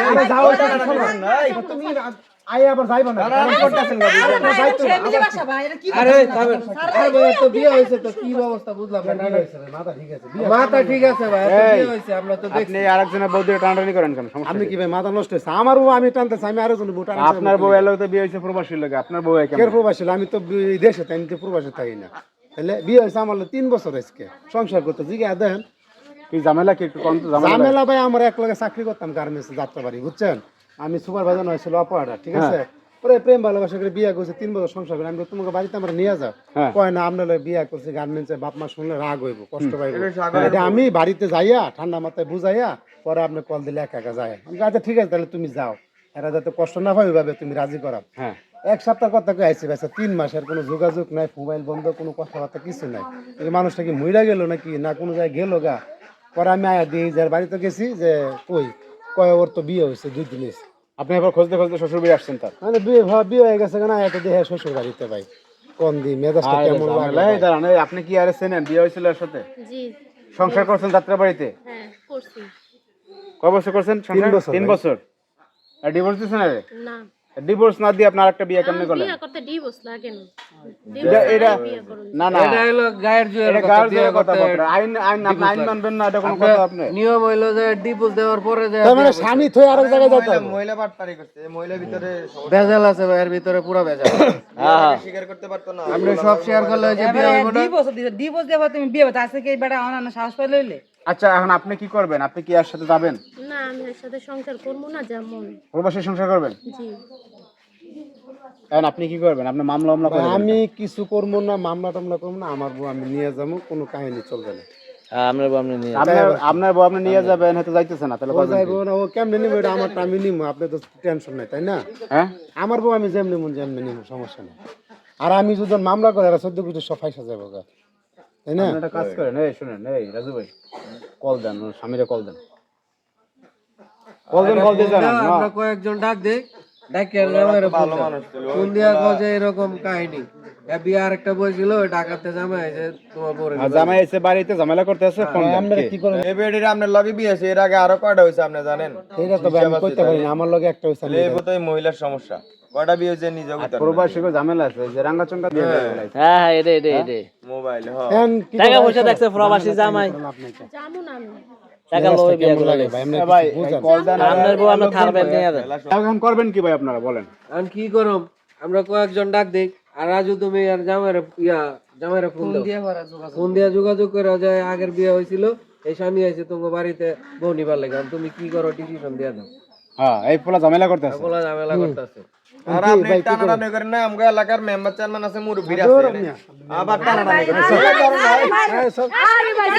আরে যাও তুমি আই আবার যাইবা না আরে ভাই তো বিয়ে হয়েছে তো কি অবস্থা বুঝলাম না মাথা ঠিক আছে ভাই তো বিয়ে হয়েছে আমরা তো দেখছি আপনি আরেকজনের বউ দিয়ে টানাটানি করেন কেন? সমস্যা আপনি কি? কি ভাই মাথা নষ্ট হয়েছে আমার বউ আমি টানতেছি আমি আরো জন বউ টানতেছি আপনার বউ এর তো বিয়ে হয়েছে প্রবাসীর লোকে, আপনার বউ কেমন? কের প্রবাসী আমি তো দেশে তাই আমি তো প্রবাসে থাকি না তাহলে বিয়ে হয়েছে আমার 3 বছর আজকে সংসার করতে জিজ্ঞা দেন কি ঝামেলা কি একটু কম তো ঝামেলা? ঝামেলা ভাই আমার এক লগে চাকরি করতাম গার্মেন্টসে যাত্রাবাড়ি বুঝছেন আমি সুপারভাইজার হয়েছিল অপারেটর ঠিক আছে পরে প্রেম ভালোবাসা করে বিয়ে করছে 3 বছর সংসার করে আমি তোমাকে বাড়িতে আমরা নিয়ে যাও কয় না আপনার বিয়ে করছে গার্মেন্টসে বাপ মা শুনলে রাগ হইব কষ্ট পাইব এটা আমি বাড়িতে যাইয়া ঠান্ডা মাথায় বুঝাইয়া পরে আপনি কল দিলে একা একা যায় আমি আচ্ছা ঠিক আছে তাহলে তুমি যাও এরা যাতে কষ্ট না পাই ওইভাবে তুমি রাজি করাও হ্যাঁ এক সপ্তাহ কথা কয়ে আইসি ভাই 3 মাসের কোনো যোগাযোগ নাই মোবাইল বন্ধ কোনো কথাবার্তা কিছু নাই এই মানুষটা কি মইরা গেল নাকি না কোনো জায়গায় গেল গা পরে আমি আয়া দিয়ে যার বাড়িতে গেছি যে কই কয় ওর তো বিয়ে হয়েছে 2 দিন হয়েছে আপনি এবার খুঁজতে খুঁজতে শ্বশুর বাড়ি আসছেন তার? মানে বিয়ে হয়ে গেছে না এত দেহে শ্বশুর বাড়িতে ভাই কোন দি মেজাজটা কেমন লাগে এই দাঁড়ান, এই আপনি কি আরে চেনেন? বিয়ে হয়েছিল এর সাথে? জি সংসার করছেন যাত্রাবাড়িতে? হ্যাঁ করছি। কয় বছর করছেন সংসার? 3 বছর 3 বছর। আর ডিভোর্স দিছেন? আরে না ডিভোর্স না দিয়ে আপনার একটা বিয়ে কেমনে করলেন? বিয়ে করতে ডিভোর্স লাগে না। এটা বিয়ে করুন না না এটা হলো গায়ের জোরের এটা কথা গায়ের বিয়ে জোরের কথা করতে বলতে আইন আইন আপনি আইন মানবেন না এটা কোনো কথা আপনি? নিয়ম হইলো যে ডিভোর্স দেওয়ার পরে যে তার মানে স্বামী থই আরেক জায়গায় যেতে হবে মহিলা বাটপারি করছে মহিলা ভিতরে ভেজাল আছে ভাই এর ভিতরে পুরো ভেজাল স্বীকার করতে পারতো না আপনি সব শেয়ার করলে ওই যে বিয়ে হইব না ডিভোর্স দেওয়া তুমি বিয়ে বাতা আছে কি বেটা অনান্য সাহস পাই লইলে আচ্ছা এখন আপনি কি করবেন? আপনি কি এর সাথে যাবেন? না আমি এর সাথে সংসার করবো না যেমন। প্রবাসী সংসার করবেন? জি এখন আপনি কি করবেন? আপনি মামলা মামলা করবেন? আমি কিছু করবো না মামলা টামলা করবো না আমার বউ আমি নিয়ে যাবো কোনো কাহিনী চলবে না আপনার বউ আপনি নিয়ে যাবেন হয়তো যাইতেছে না তাহলে ও করবেন যাইবো কি? না ও কেমনে নিবো এটা আমার আমি নিবো আপনি তো টেনশন নাই তাই না হ্যাঁ আমার বউ আমি যেমনি মন যেমনি নিবো সমস্যা নেই আর আমি যদি মামলা করে আর 14 কোটি সব ফাইসা যাবো গা তাই না আপনি একটা কাজ করেন, এই শুনেন, এই রাজু ভাই কল দেন ওর স্বামীরে কল দেন, কল দিয়ে জানান না। আমরা কয়েকজন ডাক দেই ডাকে ভালো মানুষ কোন দিয়া কয়ে এরকম কাহিনী বিয়ে আরেকটা বইছিল ওই ডাকাতে জামাই যে তোমার বউরে আর জামাই এসে বাড়িতে ঝামেলা করতে আছে ফোন দেন আমরা কি করে এই বেডির আপনার লগে বিয়ে আছে এর আগে আরো কয়টা হইছে আপনি জানেন এটা তো আমি কইতে পারি না আমার লগে একটা হইছে এই বোতই মহিলার সমস্যা কয়টা বিয়ে হইছে নিজে কইতে প্রবাসী কো ঝামেলা আছে যে রাঙ্গা চঙ্গা দিয়ে ফেলাইছে। হ্যাঁ এরে মোবাইল হ্যাঁ এখন কি টাকা পয়সা দেখছে প্রবাসী জামাই যেমন আমি টাকা লই বিয়া করে লাগে ভাই আমরা এ ভাই এই কল দেন আপনার বউ আমরা থারবেন নিয়ে যাবেন এখন করবেন কি ভাই আপনারা বলেন? এখন কি করব আমরা কয়েকজন ডাক দেই আর রাজু তুমি আর জামাইরে ফোন দিয়া যোগাযোগ করে যায় আগের বিয়ে হয়েছিল এই স্বামী আইছে তোমার বাড়িতে বউ নিবার লাগে এখন তুমি কি করো ডিসিশন দিয়া দাও হ্যাঁ এই পোলা ঝামেলা করতে আছে। বলা ঝামেলা করতেছে আর আপনি টানাটানি করেন না আমগো এলাকার মেম্বার চেয়ারম্যান আছে মুরব্বি আছে আবার টানাটানি করেন এই সব আরে ভাই